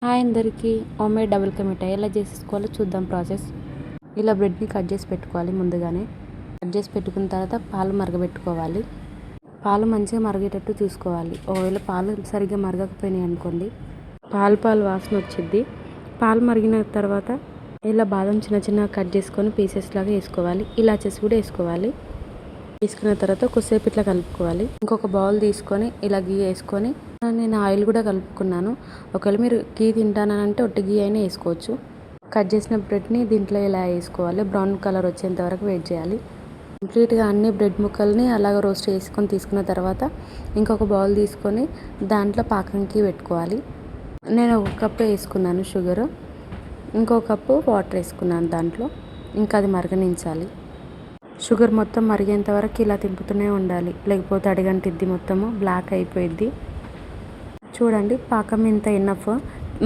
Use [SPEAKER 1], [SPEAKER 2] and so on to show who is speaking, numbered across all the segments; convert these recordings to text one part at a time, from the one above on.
[SPEAKER 1] Hi అందరికీ. Homemade double కా మిఠాయి ఎలా చేసుకోవాలో చూద్దాం ప్రాసెస్. ఇలా బ్రెడ్ని కట్ చేసి పెట్టుకోవాలి. ముందుగానే కట్ చేసి పెట్టుకున్న తర్వాత పాలు మరగబెట్టుకోవాలి. పాలు మంచిగా మరిగేటట్టు చూసుకోవాలి. ఒకవేళ పాలు సరిగ్గా మరగకపోయినాయి అనుకోండి, పాలు వాసన వచ్చింది. పాలు మరిగిన తర్వాత ఇలా బాదం చిన్న చిన్నగా కట్ చేసుకొని పీసెస్ లాగా వేసుకోవాలి. ఇలాచెస్ కూడా వేసుకోవాలి. తీసుకున్న తర్వాత కొద్దిసేపు ఇట్లా కలుపుకోవాలి. ఇంకొక బౌల్ తీసుకొని ఇలా గీ వేసుకొని నేను ఆయిల్ కూడా కలుపుకున్నాను. ఒకవేళ మీరు గీ తింటానంటే ఒట్టి గీ అయినా వేసుకోవచ్చు. కట్ చేసిన బ్రెడ్ని దీంట్లో ఇలా వేసుకోవాలి. బ్రౌన్ కలర్ వచ్చేంత వరకు వెయిట్ చేయాలి. కంప్లీట్గా అన్ని బ్రెడ్ ముక్కల్ని అలాగ రోస్ట్ చేసుకొని తీసుకున్న తర్వాత ఇంకొక బౌల్ తీసుకొని దాంట్లో పాకంకి పెట్టుకోవాలి. నేను ఒక కప్పు వేసుకున్నాను షుగరు, ఇంకో కప్పు వాటర్ వేసుకున్నాను దాంట్లో. ఇంకా అది మరగనించాలి. షుగర్ మొత్తం మరిగేంత వరకు ఇలా తింపుతూనే ఉండాలి, లేకపోతే అడిగంటిద్ది, మొత్తము బ్లాక్ అయిపోయిద్ది. చూడండి పాకం ఇంత ఎన్నఫ్.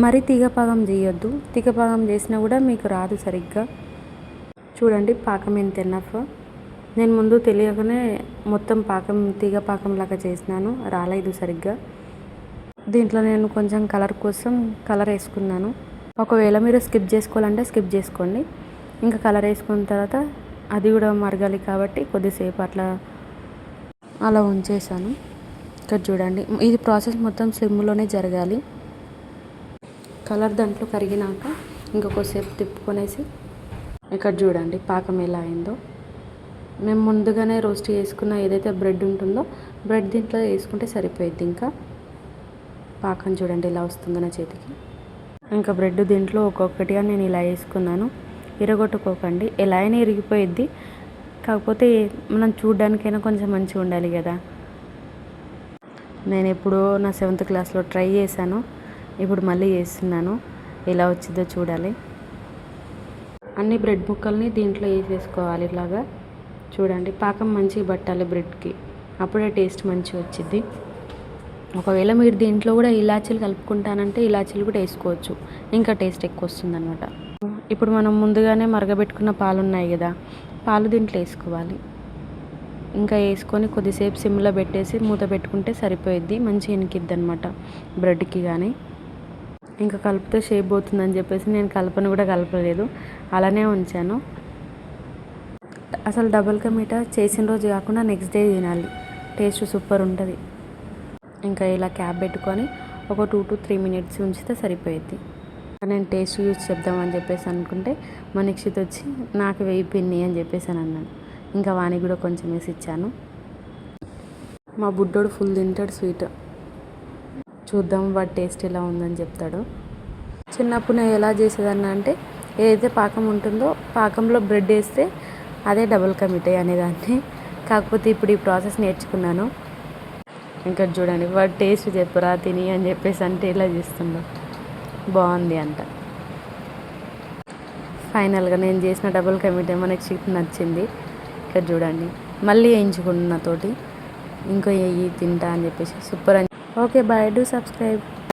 [SPEAKER 1] మరి తీగపాకం చేయొద్దు. తీగపాకం చేసినా కూడా మీకు రాదు సరిగ్గా. చూడండి పాకం ఇంత ఎన్నఫ్. నేను ముందు తెలియకనే మొత్తం పాకం తీగపాకం లాగా చేసినాను, రాలేదు సరిగ్గా. దీంట్లో నేను కొంచెం కలర్ కోసం కలర్ వేసుకున్నాను. ఒకవేళ మీరు స్కిప్ చేసుకోవాలంటే స్కిప్ చేసుకోండి. ఇంకా కలర్ వేసుకున్న తర్వాత అది కూడా మరగాలి కాబట్టి కొద్దిసేపు అలా ఉంచేసాను. ఇక్కడ చూడండి, ఇది ప్రాసెస్ మొత్తం స్లిమ్లోనే జరగాలి. కలర్ దాంట్లో కరిగినాక ఇంకొకసేపు తిప్పుకొనేసి ఇక్కడ చూడండి పాకం ఎలా అయిందో. మేము ముందుగానే రోస్ట్ చేసుకున్న ఏదైతే బ్రెడ్ ఉంటుందో బ్రెడ్ దీంట్లో వేసుకుంటే సరిపోయిద్ది. ఇంకా పాకం చూడండి ఎలా వస్తుందో నా చేతికి. ఇంకా బ్రెడ్ దీంట్లో ఒక్కొక్కటిగా నేను ఇలా వేసుకున్నాను. ఇరగొట్టుకోకండి, ఎలా అయినా ఇరిగిపోయిద్ది. కాకపోతే మనం చూడ్డానికైనా కొంచెం మంచిగా ఉండాలి కదా. నేను ఎప్పుడో నా 7th క్లాస్లో ట్రై చేశాను, ఇప్పుడు మళ్ళీ చేస్తున్నాను. ఎలా వచ్చిందో చూడాలి. అన్ని బ్రెడ్ ముక్కల్ని దీంట్లో వేసేసుకోవాలి ఇలాగా. చూడండి పాకం మంచిగా పట్టాలి బ్రెడ్కి, అప్పుడే టేస్ట్ మంచిగా వచ్చింది. ఒకవేళ మీరు దీంట్లో కూడా ఇలాచీలు కలుపుకుంటానంటే ఇలాచీలు కూడా వేసుకోవచ్చు, ఇంకా టేస్ట్ ఎక్కువ వస్తుంది అనమాట. ఇప్పుడు మనం ముందుగానే మరగబెట్టుకున్న పాలు ఉన్నాయి కదా, పాలు దీంట్లో వేసుకోవాలి. ఇంకా వేసుకొని కొద్దిసేపు సిమ్లో పెట్టేసి మూత పెట్టుకుంటే సరిపోయిద్ది. మంచిగా ఇనికిద్ది అనమాట బ్రెడ్కి. కానీ ఇంకా కలిపితే షేప్ పోతుందని చెప్పేసి నేను కలపను కూడా కలపలేదు, అలానే ఉంచాను. అసలు డబుల్ కా మీఠా చేసిన రోజు కాకుండా నెక్స్ట్ డే తినాలి, టేస్ట్ సూపర్ ఉంటుంది. ఇంకా ఇలా క్యాప్ పెట్టుకొని ఒక 2 to 3 minutes ఉంచితే సరిపోయిద్ది. నేను టేస్ట్ చూసి చెప్దామని చెప్పేసి అనుకుంటే మా నిక్షిత్ వచ్చి నాకు వెయ్యి పిన్ని అని చెప్పేసి అన్నాను. ఇంకా వానికి కూడా కొంచెం వేసి ఇచ్చాను. మా బుడ్డోడు ఫుల్ తింటాడు స్వీట్. చూద్దాం వాడి టేస్ట్ ఎలా ఉందని చెప్తాడు. చిన్నప్పుడు నేను ఎలా చేసేదాన్ని అంటే, ఏదైతే పాకం ఉంటుందో పాకంలో బ్రెడ్ వేస్తే అదే డబుల్ కా మిఠాయి అనేదాన్ని. కాకపోతే ఇప్పుడు ఈ ప్రాసెస్ నేర్చుకున్నాను. ఇంకా చూడండి వాడు టేస్ట్ చెప్పురా తిని అని చెప్పేసి అంటే ఇలా చేస్తుండో బాగుంది అంట. ఫైనల్గా నేను చేసిన డబుల్ కా మిఠాయి మనకి నచ్చింది. ఇక్కడ చూడండి మళ్ళీ వేయించుకున్న తోటి ఇంకో తింటా అని చెప్పేసి సూపర్ అని. Okay bye, do subscribe.